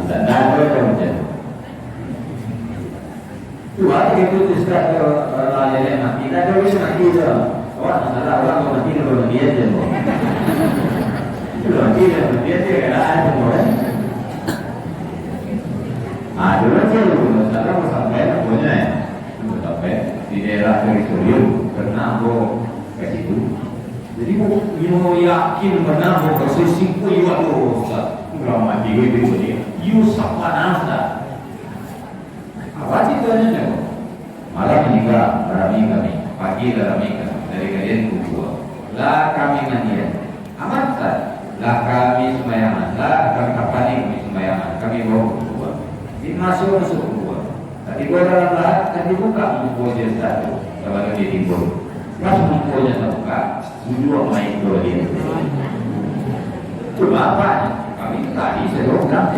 Dan ada macam. Tu ada itu tidak orang lain mati, tidak ada orang mati tu. Orang antara orang mati kalau dia je. Itu dia ada semua. Dulu saya sekarang sampai punya sampai di daerah teritorial pernah aku ke situ. Jadi aku yakin pernah aku ke sisi ku itu kalau mati itu dia. Siapa nasa? Apa sih tuanya? Malah meninggal kami. pagi dalam nikah dari kalian kubur. Lah kami mandian. Amat tak? Lah kami sembayangan. Lah kami kapani kami sembayangan. Kami bawa kubur. Masuk kubur. Tadi gua dalam lah, tadi buka mumpunya satu. Kalau dia timbul. Pas mumpunya terbuka, dua main dua dia. Coba apa? Kami tadi sedang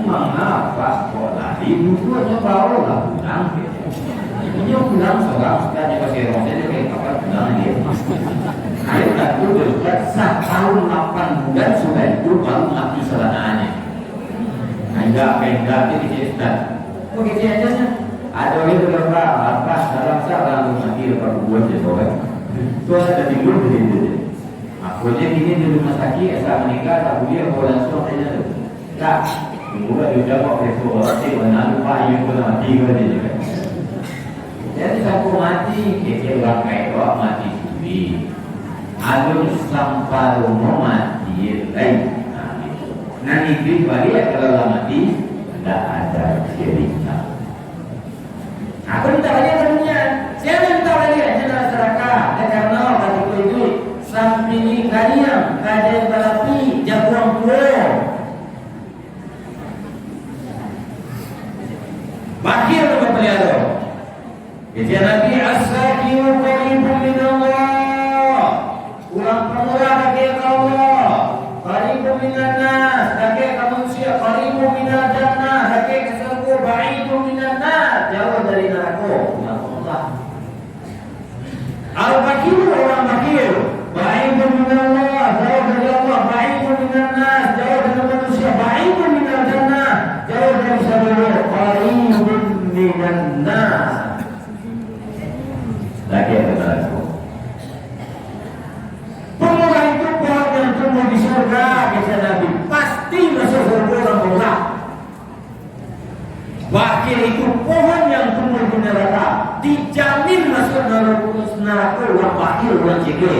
mengapa kok tadi dua bawa lah pulang. Ini pulang seorang sekali kasih roda dia kayak apa pulang dia. Ayo tak dulu setahun 8 bulan sudah itu baru mati selananya. Enggak jadi Ustaz. Begitu aja nya. Ada orang berapa apa dalam sahabat mati lepas buat je sobat. Tu ada timbul begitu. Aku je ini di rumah sakit asal menikah tak boleh bawa langsung aja tu. Tak. Mula dia jawab besok orang tu mana lupa yang pun mati ke dia. Jadi siapa mati dia orang kaya mati sendiri. Ada sampai rumah mati lain. Nanti balik kalau mati tidak ada cerita. Aku minta lagi dunia. Saya minta lagi aja masyarakat. Karena bagi itu samping kalian kajian balapi jagoan pulau. Bakir dengan pelihara. Jadi Nabi as-sakiru qaribun min Allah. Ulang pemurah bagi Allah. Qaribun minan nas. Bagi manusia qaribun minal jannah. Bagi kesurga ba'idun minan nas. Jauh dari neraka. Allah. Al-Bakir orang bakir. Ba'idun minan Allah. Jauh dari Allah. Ba'idun minan nas. Jauh dari manusia. Ba'idun minal jannah. Jauh dari surga. Qaribun minan nas. Lagi ada neraka. Pemurah itu pohon yang tumbuh di surga, kata Nabi. Pasti masuk surga orang murah. Bakir itu pohon yang tumbuh di neraka. Dijamin masuk neraka orang bakir, orang cike.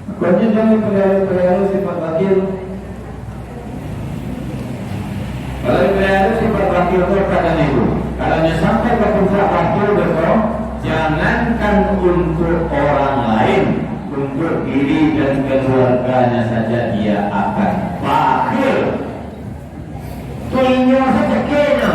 Makanya jangan pelihara sifat bakir. Kalau pelihara sifat bakir itu kadang itu. Kalau sampai ke puncak bakir betul. Jangankan untuk orang lain, untuk diri dan keluarganya saja dia akan bakir. Tuinnya saja kena.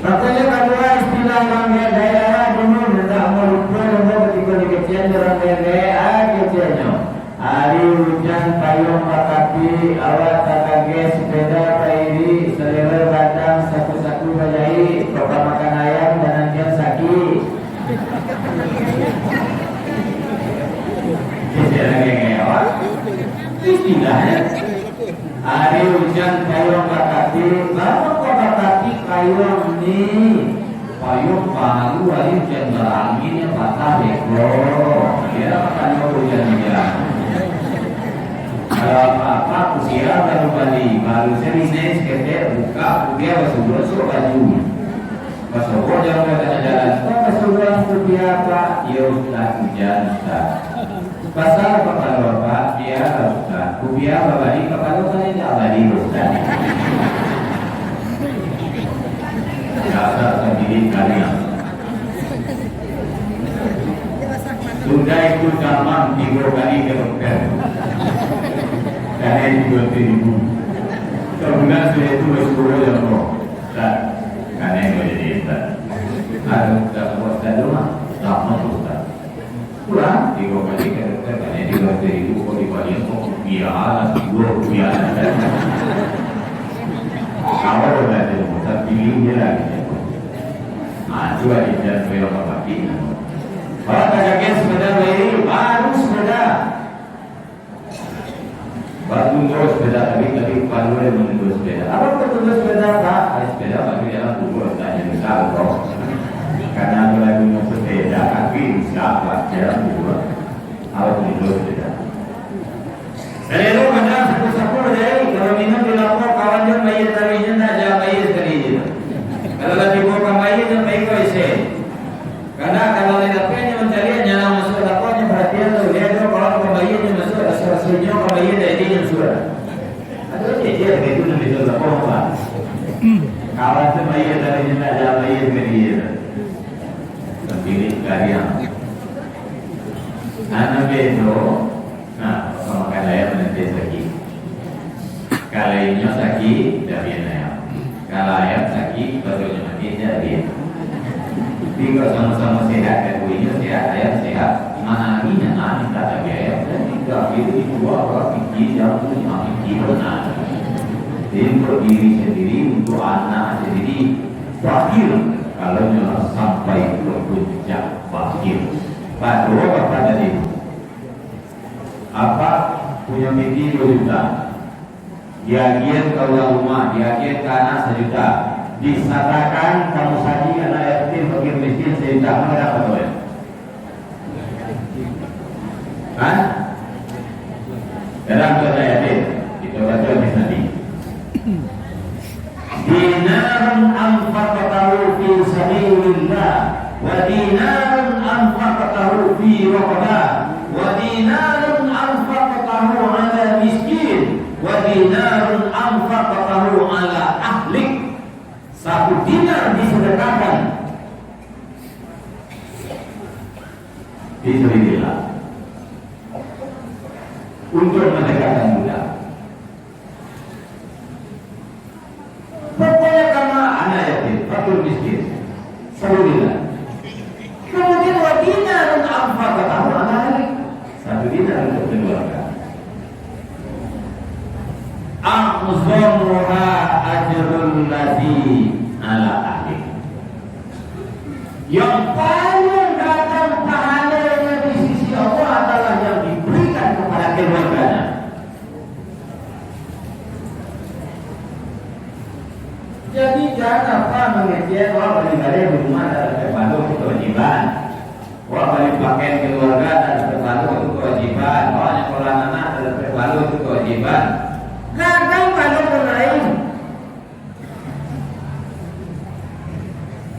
Makanya kalau istilah orang daerah dulu tidak melupa ketika di kecil orang daerah kecilnya. Hari hujan payung pakati awak takage sepeda pairi selera batang saku-saku bajai bapak makan ayam dan anjing sakit. Jadi lagi ngewak. Istilahnya hari hujan payung pakati bapak pakati payung ni payung baru hari hujan berangin yang patah beko. Dia makan hujan dia. Kalau apa-apa kusira baru balik baru serius kete buka dia masuk baju masuk jangan katanya jalan masuk kupiah apa ya ustaz hujan ustaz pasal kepala bapak dia ustaz kupiah babadi kepala saya tidak abadi ustaz dasar sendiri kalian sudah ikut kamar 3 kali ke dokter karena itu 20.000 sebulan sudah itu bersyukur yang roh dan karena itu jadi Ustaz harus tak buat Ustaz rumah tak mau Ustaz kurang 3 kali ke dokter karena itu 20.000 kok dibalik kok biar 2 biar awal sudah itu Ustaz pilih dia lagi juga di jalan beliau kaki kalau kajaknya sepeda baru sepeda baru terus sepeda tapi palu dia menunggu sepeda. Apa betul sepeda Pak? Sepeda bagi jalan dulu tanya besar kok. Karena lagi mau sepeda kaki siapa jalan dulu. Awak menunggu sepeda. Selalu mana sapu-sapu dari kalau minum di lapor kawan dia bayar tarinya nak jangan bayar sekali je. Kalau lagi bukan bayar jangan bayar kau isi. Karena kalau ledapnya mencari nyala masuk lapornya perhatian tu dia tu kalau pembayarnya masuk asal-asalnya pembayar dari dia sudah. Ada dia begitu bisa berkorban. Kalau semaya dari kita jalan bayar ke dia, terpilih kalian. Anak bedo, nah sama kalian nanti lagi. Kaliannya sakit, dah biasa. Kalau ayam sakit, barunya mati jadi. Tinggal sama-sama sehat, kakuinya sehat, ayam sehat. Mana ini nanti tak ada biaya. Tinggal itu dua orang pikir, jangan cuma pikir benar. Untuk diri sendiri, untuk anak sendiri, fakir. Kalau nyala sampai ke puncak fakir. Pak, dua apa tadi? Apa punya mikir 2 juta? Diagian ke rumah, diagian ke anak 1 juta. Disatakan kamu saji anak yatim fakir miskin 1 juta. Mana dapat tuh ya? Kan? Dalam anak yatim, kita baca hadis Nabi. Dinarun anfaqatahu fi sabilillah wa dinarun anfaqatahu fi raqabah wa dinarun anfaqatahu ala miskin wa dinarun anfaqatahu ala ahlik. 1 dinar disedekahkan fisabilillah untuk mendekatkan budak. Pokoknya karena anak yatim, fakir miskin, sabilillah. Kemudian wa dinarun anfaqatahu ala ahlik. 1 dinar untuk keluarga. A'zamuha ajrul ladzi ala ahli. Yang paling datang pahalanya di sisi Allah adalah yang diberikan kepada keluarganya. Jadi jangan apa mengejar orang balik-balik rumah dan terpadu itu kewajiban. Orang balik pakaian keluarga dan terpadu itu kewajiban. Orang yang kolam anak dan terpadu itu kewajiban. Kadang pada orang lain,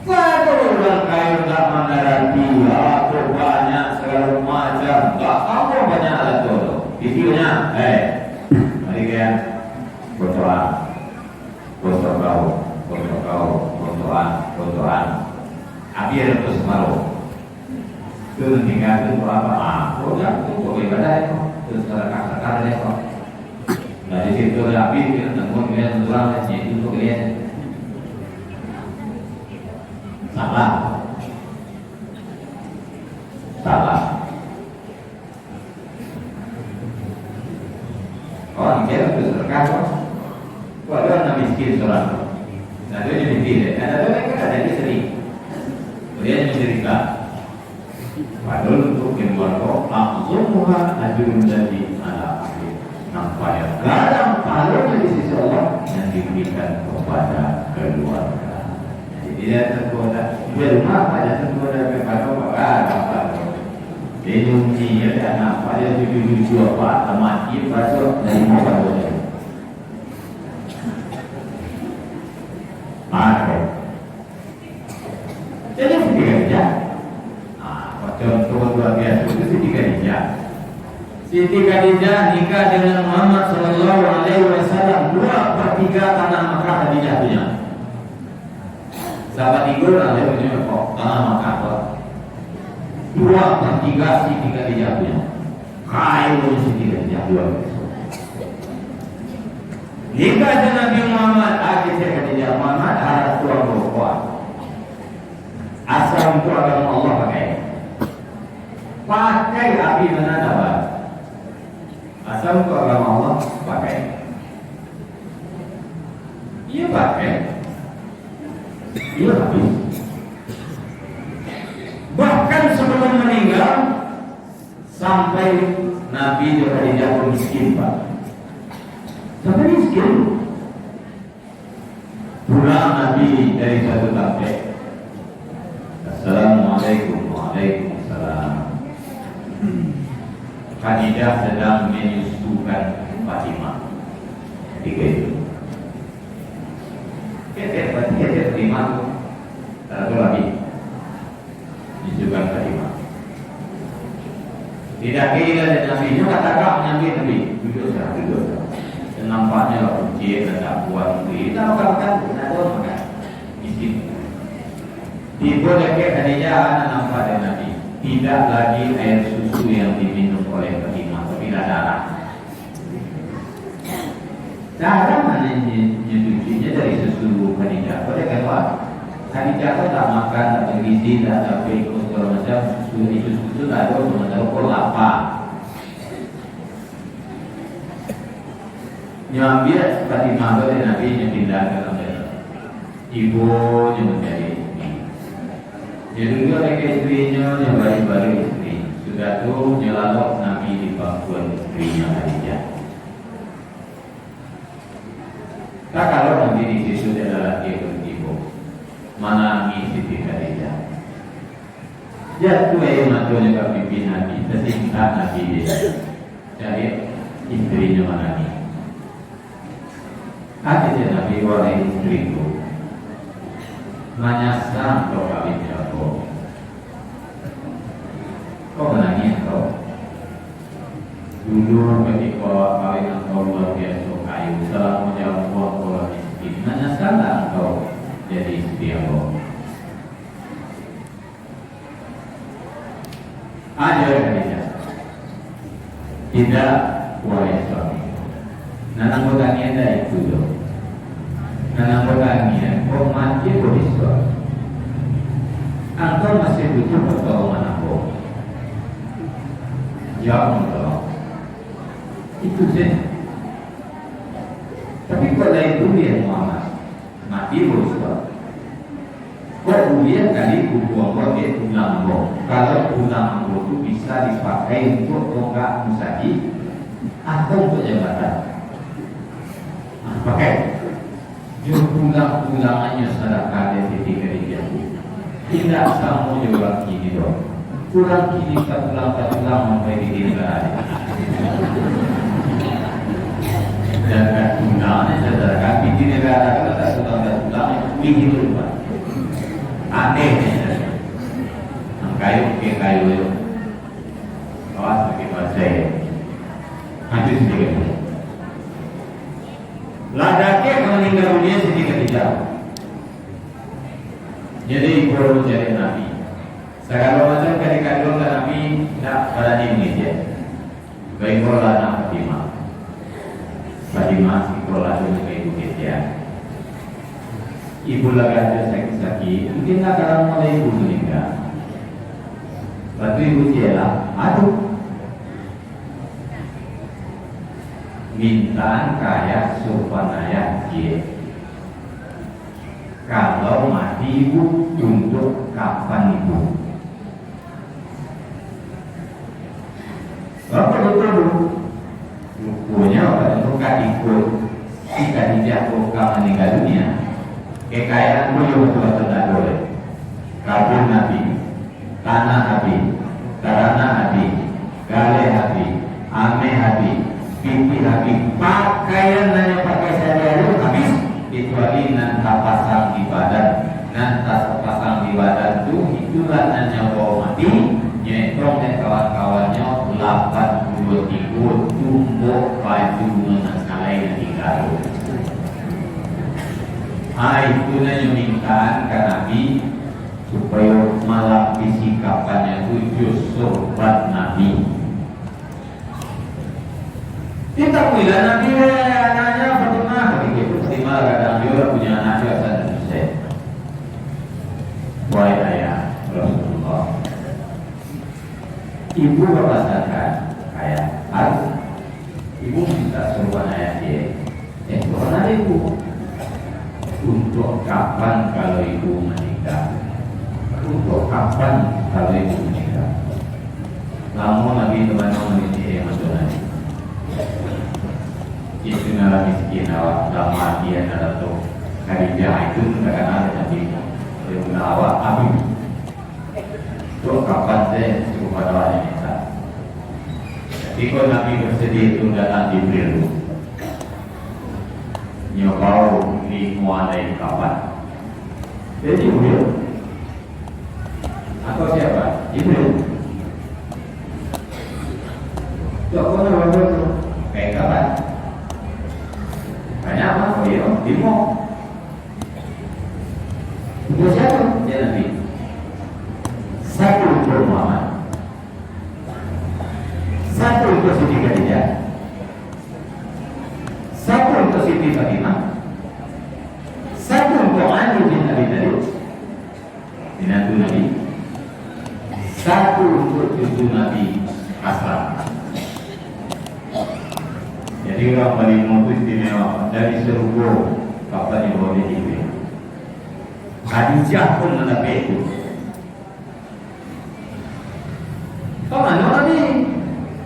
pada orang kaya tak mengerti, atau banyak segala macam, tak apa banyak alat tu. Videonya, mari kalian berdoa, berdoa, api ada terus malu. Itu tinggal itu apa? Program itu boleh badai, terus sekarang dia kok. Dari situ rapi, kita tengok kalian tulang dan itu kalian salah. Orang kira itu sedekah kok. Kalau orang miskin seorang, nah dia miskin, ada orang kan ada di sini, dia mencerita. Padahal untuk keluarga, a'zamuha ajrun ladzi ala ahli. Nampaknya kadang pahalanya di sisi Allah yang diberikan kepada keluarga. Jadi dia tergoda di rumah pada tergoda kepada bapak. Dia nyuci dan apa dia tujuh apa mati pasal dari mana boleh. Jadi tiga contoh luar biasa itu Siti Khadijah. Siti Khadijah nikah dengan Muhammad Sallallahu Alaihi Wasallam 2/3 tanah Makkah Khadijah punya. Sahabat Igor ada punya kok tanah Makkah kok. 2/3 Siti Khadijah punya. Kaya punya Siti Khadijah 2. Nikah dengan Nabi Muhammad akhirnya Khadijah Muhammad harus tuan berkuat. Asal untuk agama Allah pakai api mana dapat. Asal untuk agama Allah pakai. Iya pakai. Iya habis. Bahkan sebelum meninggal sampai Nabi Khadijah pun miskin Pak. Sampai miskin. Pulang Nabi dari satu kafe. Assalamualaikum, waalaikumsalam. Khadijah sedang menyusukan Fatimah. Tiga itu. Kita terima satu lagi. Menyusukan Fatimah. Tidak kira dan Nabi itu katakan Nabi duduk. nampaknya ujian ada buat itu kita makan ada makan miskin. Dibolehkan adanya anak nampak dari Nabi tidak lagi air susu yang diminum oleh Fatimah tapi darah. Darah mana nyucinya dari susu Khadijah. Boleh kan Pak? Khadijah itu tak makan, tak ada gizi, tak ada berikut segala macam. Susu tak ada, cuma tahu kalau apa. Nyambil Fatimah itu dari Nabi yang pindah ke dalam ibu yang menjadi istri. Jadi juga mereka istrinya yang balik-balik istri. Sudah tu nyelalok Nabi di pangkuan istrinya Khadijah. Nah kalau Nabi di situ adalah dia beribu, menangis Siti Khadijah. Jatuh air matanya ke pipi Nabi, tersingkat Nabi dia. Jadi istrinya menangis. Akhirnya Nabi wahai istriku, menyasar kau kawinnya kau. Kau menangis kau. Dulu ketika kawin engkau luar biasa kayu, setelah menjawab kau miskin, menyasar kau jadi istri kau. Ajar saja. Tidak wahai suami. Nanang bertanya dah itu loh. Nanang bertanya, kau mati beriswa. Engkau masih butuh pertolongan aku. Ya Allah. Itu saja. Tapi kalau itu dia Muhammad mati beriswa. Kau dia kali buang dia ulang lo. Kalau ulang lo itu bisa dipakai untuk tonggak musadi atau untuk jabatan. Pakai ulang-ulangannya sedekah dari Siti Khadijah. Tidak sama juga kini dong. Ulang kini tak ulang sampai di sini ada. Dan ulangannya sedekah di negara kita tak ulang ini lupa. Aneh. Kayu ke kayu. Awas pakai bahasa ya. Lanjut sedikit. Ladaknya meninggal dunia Siti Khadijah. Jadi ibu mencari Nabi. Segala macam kali-kali Nabi tak berani mengejar. Baiklah anak Fatimah. Fatimah sekolah dulu ke ibu kejar. Ibu lagi ada sakit-sakit. Mungkin tak kalau mulai ibu meninggal. Lepas ibu jelah, aduh. Mintaan kaya supaya dia kalau mati ibu untuk kapan ibu? Berapa itu bukunya untuk ikut si Khadijah bukan meninggal dunia. Kekayaan beliau betul tidak boleh. Kabur Nabi, tanah habis, sarana habis, gale habis, ame habis. Pipi habis, pakaian hanya pakai sehari-hari habis, kecuali nanti pasang di badan, nanti pasang di badan itulah hanya bawa mati, nyetrong dan kawan-kawannya 83 tumbuk baju dengan salai tinggal. Itu nanya mintaan ke Nabi supaya melapisi kapannya 7 sorban Nabi. Kita punya Nabi anaknya Fatimah, begitu Fatimah kadang dia punya anak dia Hasan dan Husain. Wahai ayah Rasulullah, ibu merasakan kayak harus ibu minta suruhan ayah dia. Suruhan ibu untuk kapan kalau ibu menikah? Untuk kapan kalau ibu menikah? Namun Nabi teman-teman ini masuk Nabi. Itu nara miskin awak lama dia nara tu Khadijah itu tidak kenal Nabi. Dia punya awak Abi. Tu kapan saya suruh pada orang minta. Jika Nabi bersedia itu datang Jibril. Nyokau di mualai kapan? Jadi Jibril. Atau siapa? Jibril. Jokau nama kayak kapan? Tanya apa? Oh iya, Bimo. Itu siapa? Ya Nabi. Satu untuk Muhammad, satu untuk Siti Khadijah, satu untuk Siti Fatimah, satu untuk Ali bin Abi Thalib, binatu Nabi, satu untuk cucu Nabi Hasan. Jadi orang paling itu istimewa dari seluruh kapal yang boleh dibuat. Khadijah pun mendapat itu. Kau mana Nabi?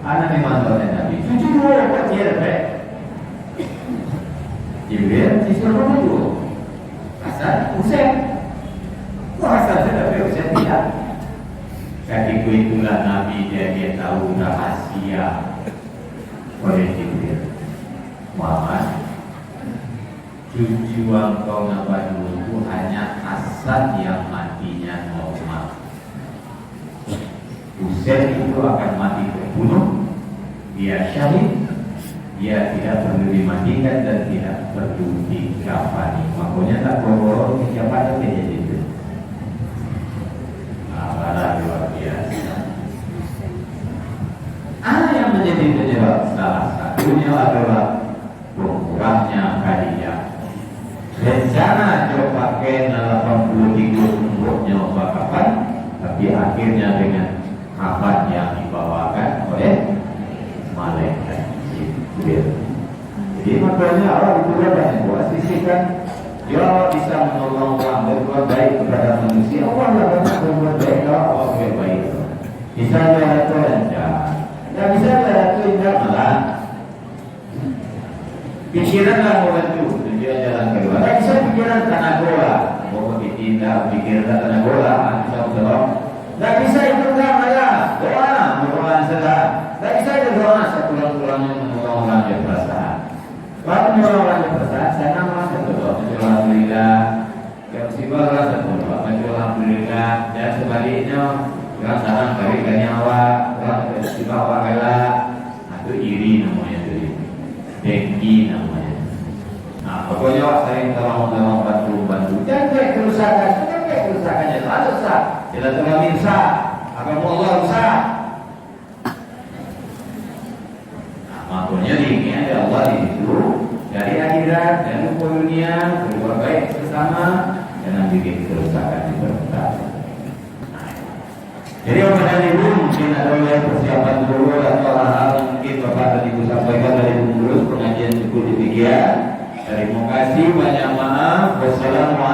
Anak memang tahu Nabi. Cucu dua kok dia dapat. Jibril disuruh dulu. Hasan, Husain. Kok Hasan saya dapat Husain tidak? Ketika itulah Nabi dia tahu rahasia oleh Jibril. Muhammad, cucu engkau nampak dulu hanya Hasan yang matinya normal. Husain itu akan mati terbunuh, dia syahid, dia tidak perlu dimatikan dan tidak perlu dikafani. Makanya tak bawa siapa yang jadi itu. Apalah luar biasa. Yang menjadi penyebab salah satunya adalah kurangnya Khadijah. Rencana dia pakai 83 umurnya kapan, tapi akhirnya dengan kapan yang dibawakan oleh malaikat Jibril. Jadi makanya Allah itu banyak buat sisihkan. Dia bisa menolong orang berbuat baik kepada manusia. Allah tidak banyak berbuat baik kalau Allah berbuat baik. Misalnya itu lancar. Dan misalnya itu indah malah. Pikiranlah membantu tujuan jalan keluar. Tak bisa pikiran tanah bola. Mau ditindak pikiran tanah bola. Bisa tolong. Tak bisa itu enggak malah. Doa, doa saja. Tak bisa itu doa sekurang-kurangnya menolong orang yang perasaan. Kalau menolong orang yang perasaan, saya nama satu doa. Alhamdulillah. Yang musibah satu doa. Alhamdulillah. Dan sebaliknya, orang sarang berikan nyawa, orang musibah wakalah. Itu iri namanya itu. Dengki namanya. Nah, pokoknya saya tolong bantu. Jangan kayak kerusakannya selalu sah. Silaturahmi sah. Agama Allah sah. Nah, makanya ini ada Allah di situ. Dari akhirat dan dunia berbuat baik bersama, jangan bikin kerusakan di permukaan. Jadi kepada ibu mungkin ada yang persiapan dulu atau hal-hal yang mungkin Bapak dan Ibu sampaikan dari pengurus pengajian cukup demikian. Terima kasih, banyak maaf. Wassalamualaikum.